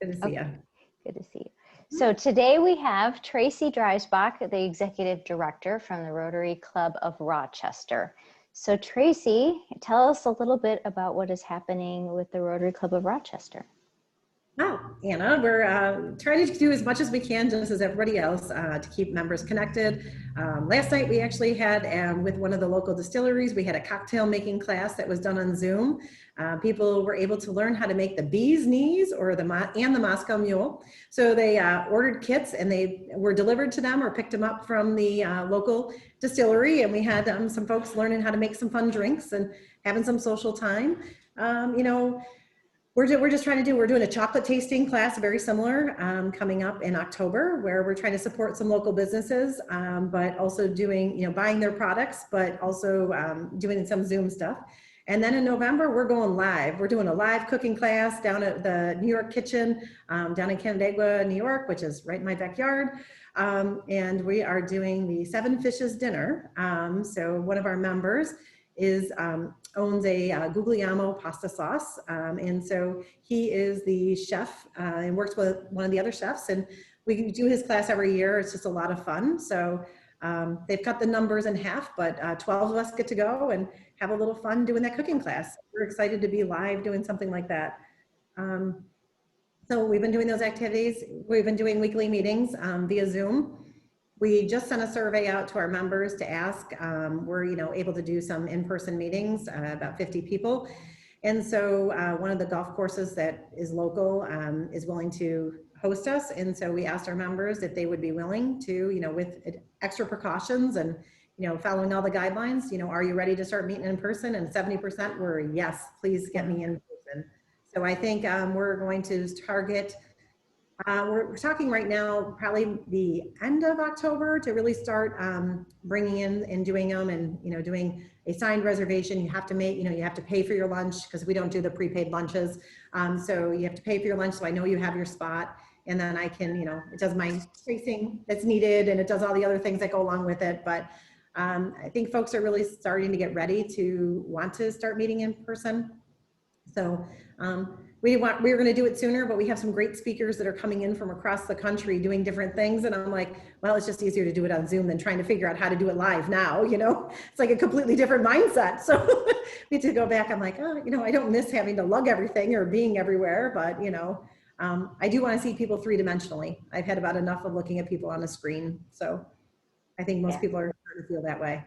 Good to see you. Good to see you. So today we have Tracey Dreisbach, the Executive Director from the Rotary Club of Rochester. So Tracey, tell us a little bit about what is happening with the Rotary Club of Rochester. Oh, Anna, we're trying to do as much as we can, just as everybody else, to keep members connected. Last night we actually had, with one of the local distilleries, we had a cocktail making class that was done on Zoom. People were able to learn how to make the bee's knees or the Moscow Mule. So they ordered kits and they were delivered to them or picked them up from the local distillery. And we had some folks learning how to make some fun drinks and having some social time. We're just trying to we're doing a chocolate tasting class, very similar, coming up in October, where we're trying to support some local businesses, but also doing, buying their products, but also doing some Zoom stuff. And then in November, we're going live. We're doing a live cooking class down at the New York Kitchen, down in Canandaigua, New York, which is right in my backyard. And we are doing the Seven Fishes dinner. So one of our members owns a Guglielmo pasta sauce. And so he is the chef and works with one of the other chefs, and we do his class every year. It's just a lot of fun. So they've cut the numbers in half, but 12 of us get to go and have a little fun doing that cooking class. We're excited to be live doing something like that. So we've been doing those activities. We've been doing weekly meetings via Zoom. We just sent a survey out to our members to ask. We're able to do some in-person meetings, about 50 people. And so one of the golf courses that is local is willing to host us. And so we asked our members if they would be willing to, with extra precautions and, following all the guidelines, are you ready to start meeting in person? And 70% were, yes, please get me in person. So I think we're going to target, we're talking right now, probably the end of October to really start bringing in and doing them, and doing a signed reservation. You have to make, you have to pay for your lunch, because we don't do the prepaid lunches. So you have to pay for your lunch, so I know you have your spot, and then I can, it does my tracing that's needed, and it does all the other things that go along with it. But I think folks are really starting to get ready to want to start meeting in person. So we were going to do it sooner, but we have some great speakers that are coming in from across the country doing different things. And I'm like, well, it's just easier to do it on Zoom than trying to figure out how to do it live now. It's like a completely different mindset. So we had to go back. I'm like, oh, I don't miss having to lug everything or being everywhere, but I do want to see people three-dimensionally. I've had about enough of looking at people on a screen. So I think most people are starting to feel that way.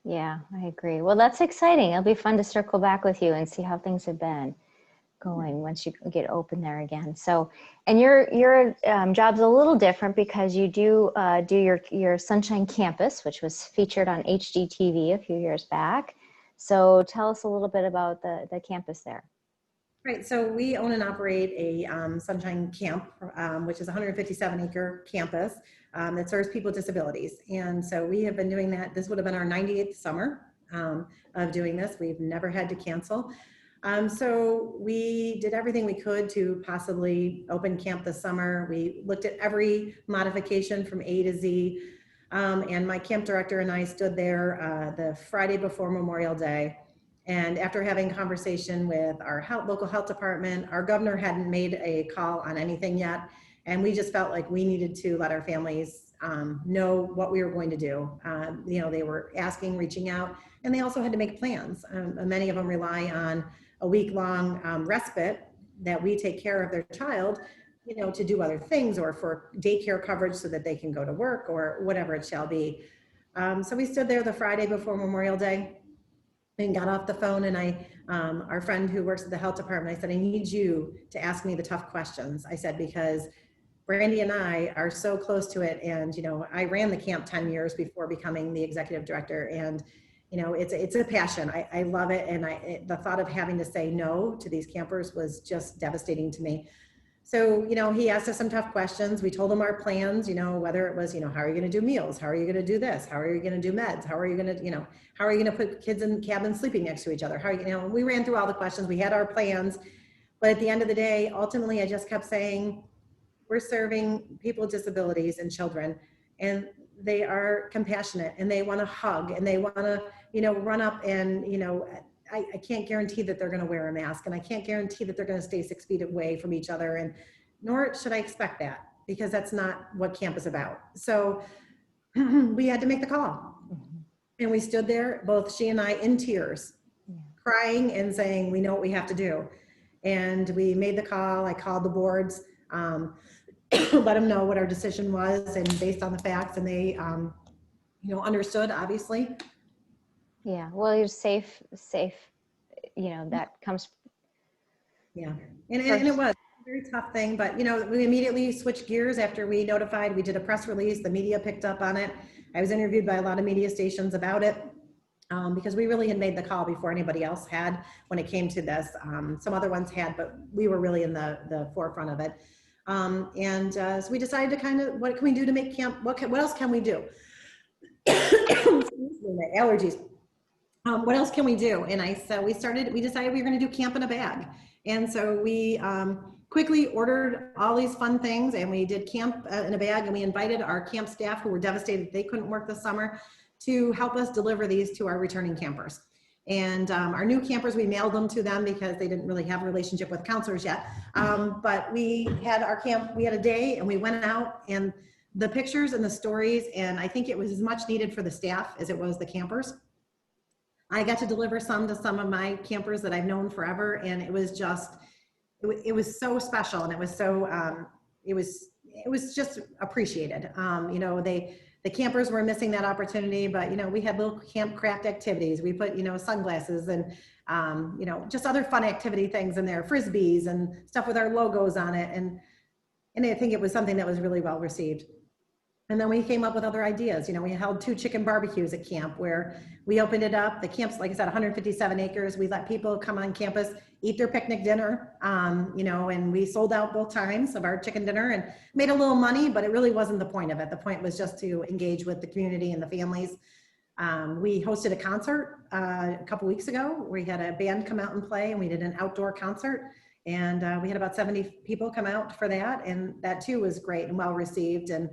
Yeah, I agree. Well, that's exciting. It'll be fun to circle back with you and see how things have been going once you get open there again. So, and your job's a little different, because you do your Sunshine Campus, which was featured on HGTV a few years back. So tell us a little bit about the campus there. Right, so we own and operate a Sunshine Camp, which is a 157-acre campus that serves people with disabilities. And so we have been doing that. This would have been our 98th summer of doing this. We've never had to cancel. So we did everything we could to possibly open camp this summer. We looked at every modification from A to Z. And my camp director and I stood there the Friday before Memorial Day. And after having a conversation with our local health department, our governor hadn't made a call on anything yet. And we just felt like we needed to let our families know what we were going to do. They were asking, reaching out, and they also had to make plans. Many of them rely on a week-long respite that we take care of their child, to do other things, or for daycare coverage so that they can go to work, or whatever it shall be. So we stood there the Friday before Memorial Day and got off the phone, and our friend who works at the health department, I said, I need you to ask me the tough questions. I said, because Brandy and I are so close to it. And, I ran the camp 10 years before becoming the executive director. And, it's a passion. I love it. And the thought of having to say no to these campers was just devastating to me. So, he asked us some tough questions. We told him our plans, whether it was, how are you going to do meals? How are you going to do this? How are you going to do meds? How are you going to, how are you going to put kids in cabins sleeping next to each other? How are you, we ran through all the questions. We had our plans. But at the end of the day, ultimately, I just kept saying, we're serving people with disabilities and children, and they are compassionate, and they want to hug, and they want to, run up and, I can't guarantee that they're going to wear a mask, and I can't guarantee that they're going to stay 6 feet away from each other. And nor should I expect that, because that's not what camp is about. So we had to make the call. And we stood there, both she and I, in tears, crying and saying, we know what we have to do. And we made the call. I called the boards, let them know what our decision was, and based on the facts, and they, understood, obviously. Yeah, well, you're safe, that comes. Yeah, and it was a very tough thing, but, we immediately switched gears after we notified. We did a press release. The media picked up on it. I was interviewed by a lot of media stations about it, because we really had made the call before anybody else had when it came to this. Some other ones had, but we were really in the forefront of it. So we decided to kind of, what can we do to make camp, what else can we do? Allergies. What else can we do? And we decided we were going to do camp in a bag. And so we quickly ordered all these fun things, and we did camp in a bag, and we invited our camp staff, who were devastated they couldn't work this summer, to help us deliver these to our returning campers. And our new campers, we mailed them to them because they didn't really have a relationship with counselors yet. But we had our camp, we had a day, and we went out, and the pictures and the stories, and I think it was as much needed for the staff as it was the campers. I got to deliver some to some of my campers that I've known forever, and it was just, it was so special, and it was so, it was just appreciated. The campers were missing that opportunity, but, we had little camp craft activities. We put, sunglasses and, just other fun activity things in there, Frisbees and stuff with our logos on it. And I think it was something that was really well received. And then we came up with other ideas. We held 2 chicken barbecues at camp, where we opened it up. The camp's, like I said, 157 acres. We let people come on campus, eat their picnic dinner, and we sold out both times of our chicken dinner and made a little money, but it really wasn't the point of it. The point was just to engage with the community and the families. We hosted a concert a couple weeks ago. We had a band come out and play, and we did an outdoor concert. And we had about 70 people come out for that. And that too was great and well received. And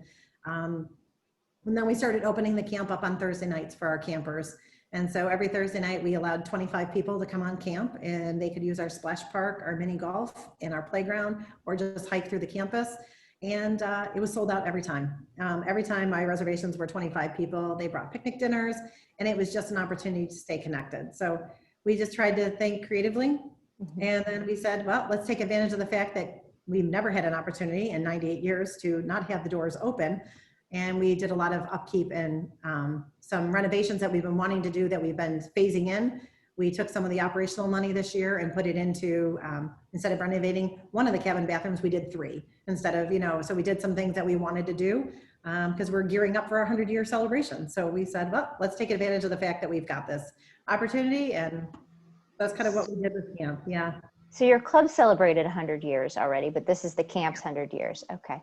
then we started opening the camp up on Thursday nights for our campers. And so every Thursday night we allowed 25 people to come on camp, and they could use our splash park, our mini golf, and our playground, or just hike through the campus. And it was sold out every time. Every time my reservations were 25 people. They brought picnic dinners, and it was just an opportunity to stay connected. So we just tried to think creatively. And then we said, well, let's take advantage of the fact that we've never had an opportunity in 98 years to not have the doors open. And we did a lot of upkeep and some renovations that we've been wanting to do that we've been phasing in. We took some of the operational money this year and put it into, instead of renovating one of the cabin bathrooms, we did 3 instead of, so we did some things that we wanted to do because we're gearing up for our 100-year celebration. So we said, well, let's take advantage of the fact that we've got this opportunity, and that's kind of what we did with camp. Yeah. So your club celebrated 100 years already, but this is the camp's 100 years. Okay.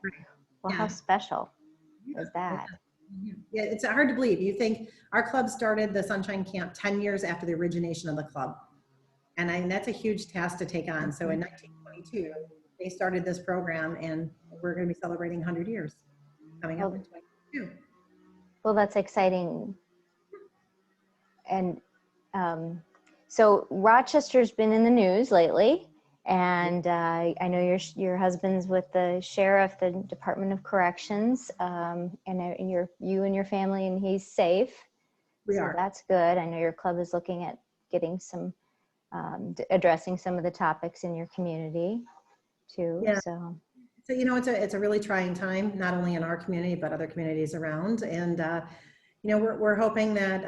Well, how special is that? Yeah, it's hard to believe. You think our club started the Sunshine Camp 10 years after the origination of the club. And that's a huge task to take on. So in 1922, they started this program, and we're going to be celebrating 100 years coming up in 2022. Well, that's exciting. And so Rochester's been in the news lately. And I know your husband's with the sheriff, the Department of Corrections, and you and your family, and he's safe. We are. That's good. I know your club is looking at getting some, addressing some of the topics in your community too. Yeah. So it's a really trying time, not only in our community but other communities around. And we're hoping that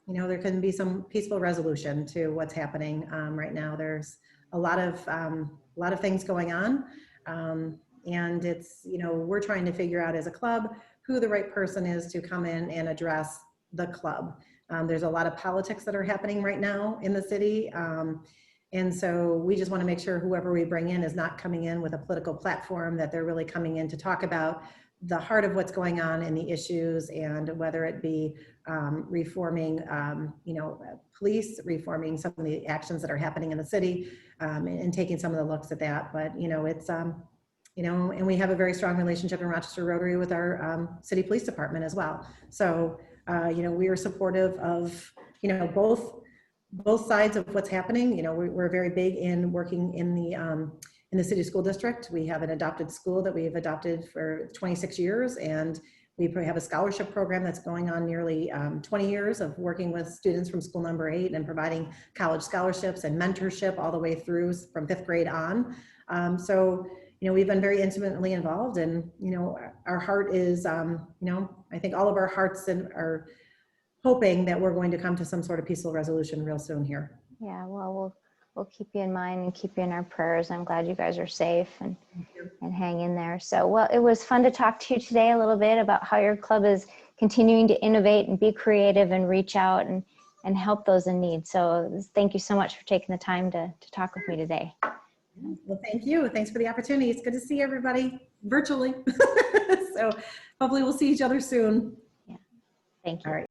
there can be some peaceful resolution to what's happening right now. There's a lot of things going on, and it's we're trying to figure out as a club who the right person is to come in and address the club. There's a lot of politics that are happening right now in the city, and so we just want to make sure whoever we bring in is not coming in with a political platform, that they're really coming in to talk about the heart of what's going on and the issues, and whether it be reforming, police, reforming some of the actions that are happening in the city, and taking some of the looks at that. But, it's, and we have a very strong relationship in Rochester Rotary with our city police department as well. So, we are supportive of, both sides of what's happening. We're very big in working in in the city school district. We have an adopted school that we've adopted for 26 years, and we have a scholarship program that's going on nearly 20 years of working with students from school number 8 and providing college scholarships and mentorship all the way through from 5th grade on. So, you know, we've been very intimately involved, and, you know, our heart is, you know, I think all of our hearts are hoping that we're going to come to some sort of peaceful resolution real soon here. Yeah, well, we'll keep you in mind and keep you in our prayers. I'm glad you guys are safe and hang in there. So, well, it was fun to talk to you today a little bit about how your club is continuing to innovate and be creative and reach out and help those in need. So thank you so much for taking the time to talk with me today. Well, thank you. Thanks for the opportunity. It's good to see everybody virtually. So hopefully we'll see each other soon. Yeah, thank you. All right.